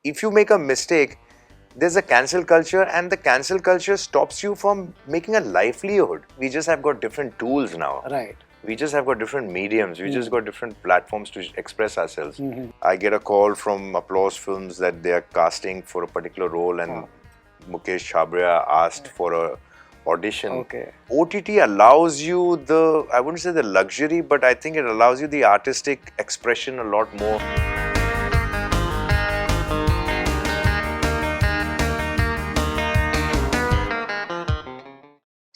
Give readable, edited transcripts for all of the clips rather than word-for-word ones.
if you make a mistake, there's a cancel culture, and the cancel culture stops you from making a livelihood. We just have got different tools now. Right. We just have got different mediums. We just got different platforms to express ourselves. I get a call from Applause Films that they are casting for a particular role, and Mukesh Chhabria asked for a audition. Okay. OTT allows you the, I wouldn't say the luxury, but I think it allows you the artistic expression a lot more.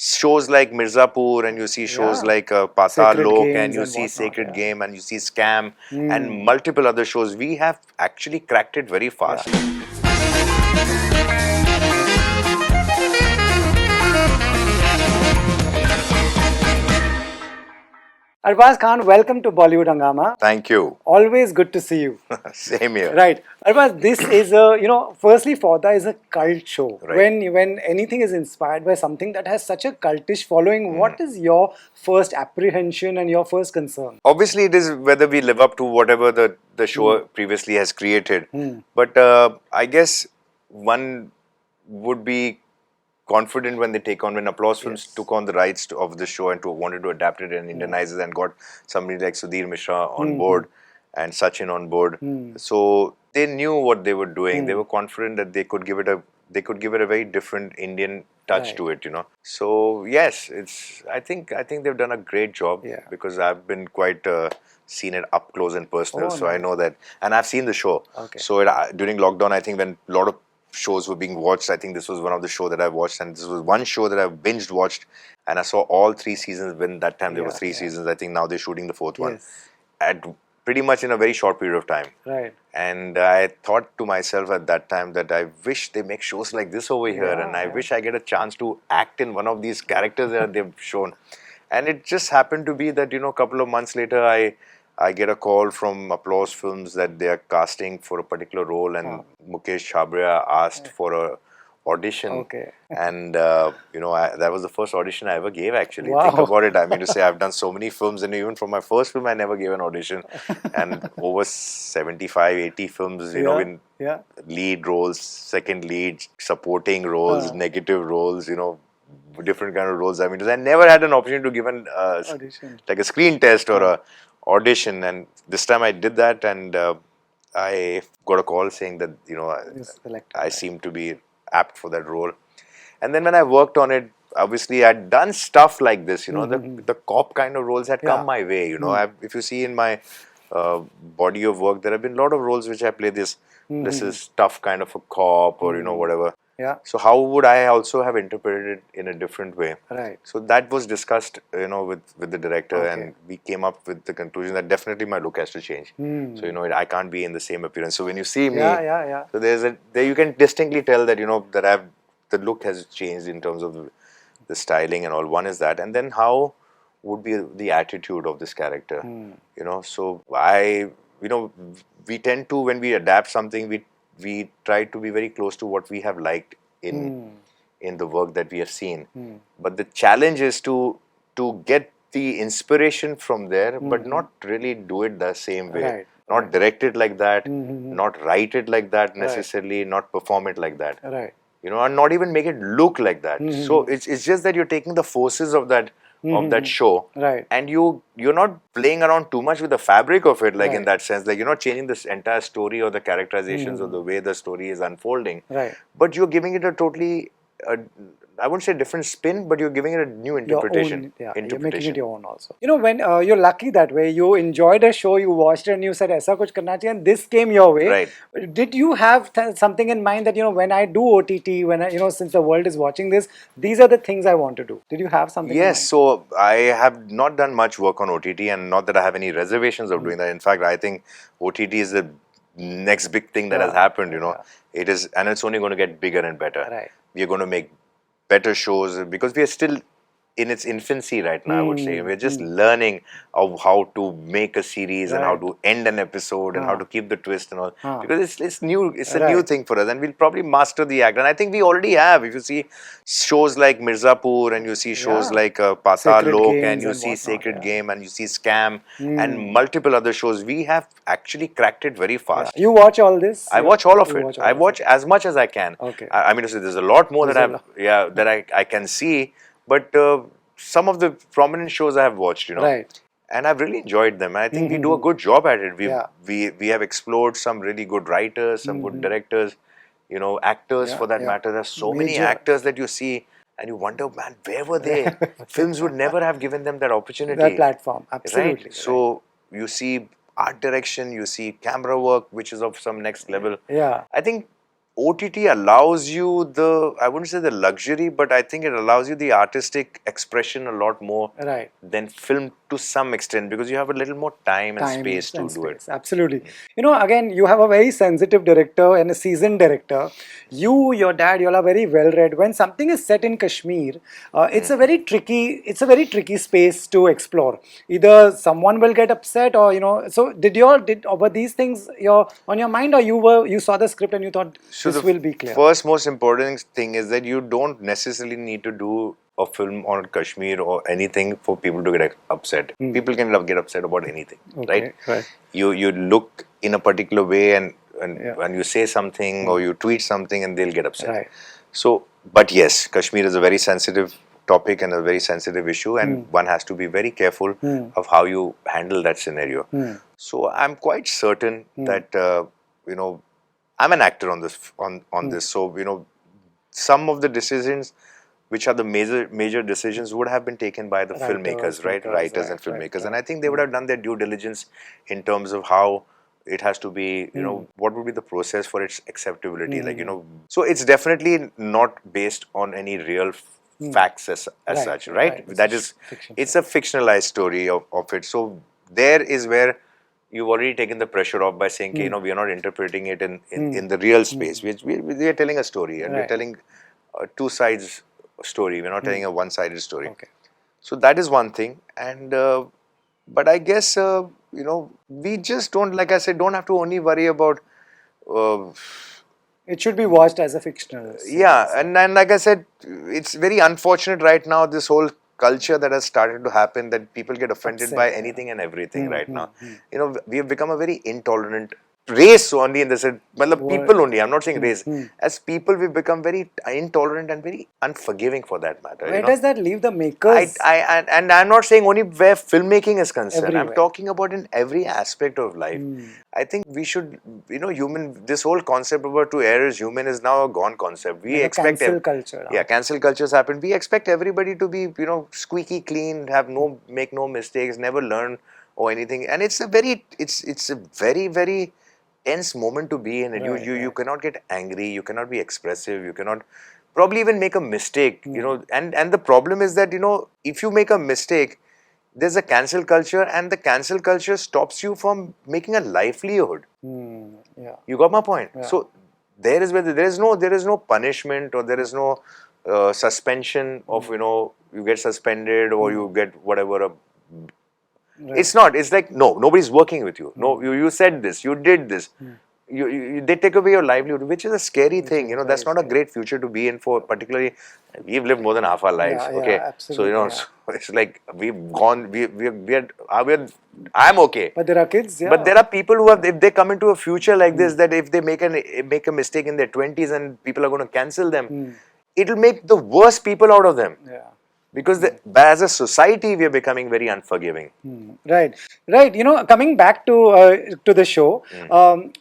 Shows like Mirzapur, and you see shows like Patal Sacred Lok, Games and you and see whatnot, Sacred Game, and you see Scam, and multiple other shows. We have actually cracked it very fast. Arbaaz Khan, welcome to Bollywood Hungama. Thank you. Always good to see you. Same here. Right. Arbaaz, this is a, firstly, Fauda is a cult show. Right. When anything is inspired by something that has such a cultish following, what is your first apprehension and your first concern? Obviously, it is whether we live up to whatever the show previously has created. But I guess one would be confident when they take on, when Applause Films took on the rights of the show and wanted to adapt it and Indianize it, and got somebody like Sudhir Mishra on board and Sachin on board. So they knew what they were doing. They were confident that they could give it a very different Indian touch to it, So yes, I think they've done a great job, because I've been quite seen it up close and personal, so I know that, and I've seen the show. So during lockdown, I think when a lot of shows were being watched, I think this was one of the shows that I watched, and this was one show that I binged watched, and I saw all 3 seasons. When that time there were 3 seasons, I think now they're shooting the 4th one at pretty much in a very short period of time. Right. And I thought to myself at that time that I wish they make shows like this over here, and I wish I get a chance to act in one of these characters that they've shown. And it just happened to be that, a couple of months later, I get a call from Applause Films that they are casting for a particular role, and Mukesh Chhabria asked for a audition. Okay. And that was the first audition I ever gave, actually. Think about it. I mean to say, I've done so many films, and even for my first film I never gave an audition. And over 75, 80 films, in lead roles, second lead, supporting roles, negative roles, different kind of roles. I mean, I never had an opportunity to give an like a screen test or a audition, and this time I did that, and I got a call saying that I seem to be apt for that role. And then when I worked on it, obviously I'd done stuff like this, the cop kind of roles had come my way. If you see in my body of work, there have been a lot of roles which I play this is tough kind of a cop, or whatever. So how would I also have interpreted it in a different way? Right. So that was discussed, with the director, and we came up with the conclusion that definitely my look has to change. So I can't be in the same appearance. So when you see me, so there you can distinctly tell that that the look has changed in terms of the styling and all. One is that, and then how would be the attitude of this character? So we tend to, when we adapt something, we try to be very close to what we have liked in the work that we have seen. But the challenge is to get the inspiration from there, but not really do it the same way. Not direct it like that, not write it like that necessarily, not perform it like that. And not even make it look like that. So it's just that you're taking the forces of that show, and you're not playing around too much with the fabric of it, like in that sense, like you're not changing this entire story or the characterizations or the way the story is unfolding, but you're giving it a totally I wouldn't say different spin, but you're giving it a new interpretation. You're making it your own also. When you're lucky that way, you enjoyed a show, you watched it, and you said, "Aisa kuch karna chahiye," and this came your way. Right. Did you have something in mind that when I do OTT, when I, since the world is watching this, these are the things I want to do? Did you have something? Yes. So I have not done much work on OTT, and not that I have any reservations of doing that. In fact, I think OTT is the next big thing that has happened. It is, and it's only going to get bigger and better. Right. We are going to make better shows, because we are still in its infancy right now, I would say. We're just learning of how to make a series and how to end an episode and how to keep the twist and all. Because it's new, it's a new thing for us, and we'll probably master the act. And I think we already have. If you see shows like Mirzapur and you see shows like Patal Lok and you see Sacred Game and you see Scam and multiple other shows, we have actually cracked it very fast. You watch all this? I watch all of it. I watch as much as I can. Okay. I mean to say, there's a lot more that I can see. But some of the prominent shows I have watched, Right. and I've really enjoyed them. And I think we do a good job at it. We have explored some really good writers, some good directors, actors for that matter. There's so many actors that you see, and you wonder, man, where were they? Films would never have given them that opportunity. That platform, absolutely. Right? So you see art direction, you see camera work, which is of some next level. Yeah. I think OTT allows you I wouldn't say the luxury, but I think it allows you the artistic expression a lot more than film to some extent, because you have a little more time and space to do it. Absolutely. Again, you have a very sensitive director and a seasoned director. Your dad, you all are very well read. When something is set in Kashmir, it's a very tricky space to explore. Either someone will get upset, or so were these things on your mind, or you saw the script and you thought this will be clear? First most important thing is that you don't necessarily need to do a film on Kashmir or anything for people to get upset. People can get upset about anything, right? You look in a particular way and you say something or you tweet something and they'll get upset. Right. So, but yes, Kashmir is a very sensitive topic and a very sensitive issue, and one has to be very careful of how you handle that scenario. So I'm quite certain that I'm an actor on this. So some of the decisions, which are the major decisions, would have been taken by the filmmakers, writers and filmmakers, and I think they would have done their due diligence in terms of how it has to be, what would be the process for its acceptability, so it's definitely not based on any real facts as such, right? That is, it's a fictionalized story of it. So there is where you've already taken the pressure off by saying, we are not interpreting it in the real space. We are telling a story, and we're telling two sides story. We're not telling a one-sided story. Okay. So that is one thing, and but I guess we just don't, like I said, don't have to only worry about. It should be watched as a fictional series. Yeah, and like I said, it's very unfortunate right now, this whole culture that has started to happen, that people get offended by anything and everything right now. We have become a very intolerant race only, in the sense, people only, I'm not saying race. As people, we've become very intolerant and very unforgiving for that matter. Where does that leave the makers? And I'm not saying only where filmmaking is concerned. Everywhere. I'm talking about in every aspect of life. I think we should, this whole concept about to err is human is now a gone concept. We expect cancel culture. Yeah, cancel cultures happen. We expect everybody to be, squeaky clean, make no mistakes, never learn or anything. And it's a very, very tense moment to be in. You cannot get angry, you cannot be expressive, you cannot probably even make a mistake, and the problem is that, if you make a mistake, there's a cancel culture, and the cancel culture stops you from making a livelihood. You got my point? So there is where there is no punishment, or there is no suspension of, you get suspended or you get whatever. It's not. It's like, no, nobody's working with you. No, you said this, you did this. They take away your livelihood, which is a scary thing. That's not a great future to be in for. Particularly, we've lived more than half our lives. So so it's like we've gone. I'm okay. But there are kids. But there are people who have. If they come into a future like this, that if they make a mistake in their 20s and people are going to cancel them, it'll make the worst people out of them. Because as a society, we are becoming very unforgiving. Right. Coming back to the show,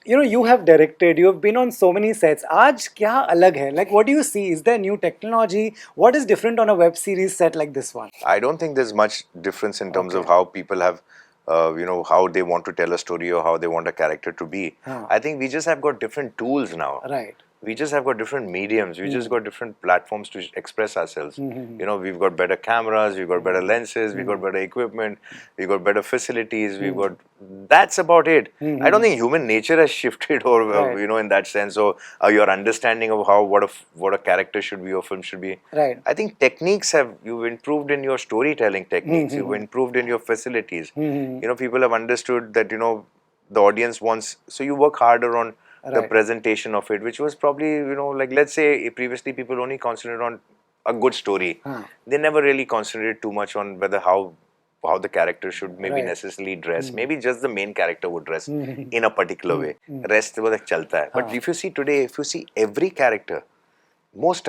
you have directed, you have been on so many sets. Aaj kya alag hai? Like, what do you see? Is there new technology? What is different on a web series set like this one? I don't think there's much difference in terms of how people have, how they want to tell a story or how they want a character to be. I think we just have got different tools now. Right. we just have got different mediums. We just got different platforms to express ourselves. You know, we've got better cameras, we've got better lenses, we've got better equipment, we've got better facilities, we've got. That's about it. I don't think human nature has shifted, or Right. you know, in that sense, or your understanding of how what a character should be or film should be. Right. I think techniques you've improved in your storytelling techniques. You've improved in your facilities. You know, people have understood that, you know, the audience wants, so you work harder on the Right. presentation of it, which was probably, you know, like, let's say previously people only concentrated on a good story. They never really concentrated too much on whether how the character should maybe Right. necessarily dress. Maybe just the main character would dress in a particular way. Rest वो तक चलता है. But if you see today, if you see every character, most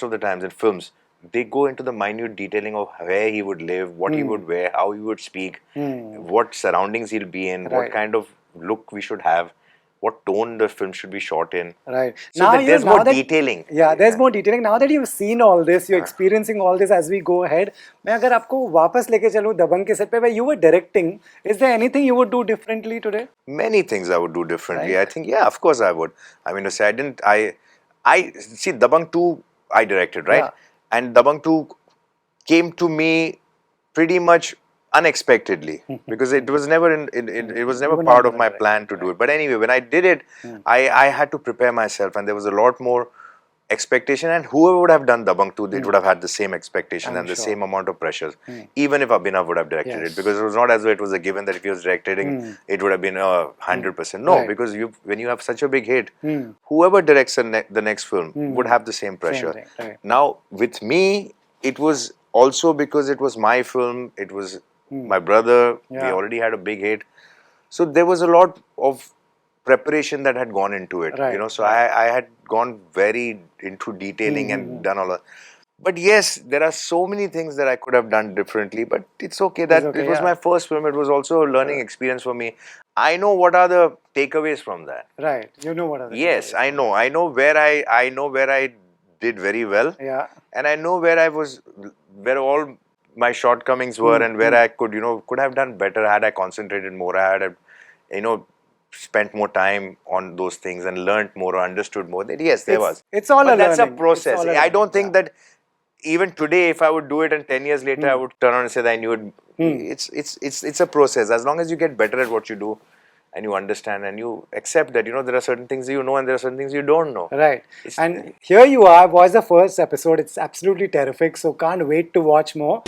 of the times in films, they go into the minute detailing of where he would live, what he would wear, how he would speak, what surroundings he'll be in, what Right. kind of look we should have, what tone the film should be shot in. Right. So Now that there's now more that, detailing. Yeah, there's more detailing. Now that you've seen all this, you're experiencing all this as we go ahead. मैं अगर आपको वापस लेके चलूँ दबंग के set पे, where you were directing, is there anything you would do differently today? Many things I would do differently. Right. I think, yeah, of course I would. I mean, to say I see Dabang 2 I directed, right? Yeah. And Dabang 2 came to me pretty much unexpectedly because it was never it was never were part not of my gonna plan to do it. But anyway, when I did it, I had to prepare myself, and there was a lot more expectation, and whoever would have done Dabang 2, they would have had the same expectation I'm and the sure. same amount of pressures, even if Abhinav would have directed Yes. it, because it was not as though it was a given that if he was directing, it would have been 100%. No, Right. because when you have such a big hit, whoever directs the next film would have the same pressure. thing, right. Now, with me, it was also because it was my film, it was my brother, we Yeah. already had a big hit. So there was a lot of preparation that had gone into it, Right, you know. So I had gone very into detailing and done all that. But yes, there are so many things that I could have done differently. But it's okay that okay, it was yeah. my first film. It was also a learning experience for me. I know what are the takeaways from that. Right. You know what are the Yes, takeaways. I know. I know where I did very well, Yeah. and I know where all my shortcomings were, and where I could have done better had I concentrated more. I had, you know, spent more time on those things and learned more or understood more. That yes, there was. It's all But a that's a learning. It's process. all a I don't learning, think that even today, if I would do it, and 10 years later, I would turn on and say that I knew it. It's a process. As long as you get better at what you do, and you understand and you accept that, you know, there are certain things you know and there are certain things you don't know. Right. And here you are. I've watched the first episode. It's absolutely terrific. So can't wait to watch more.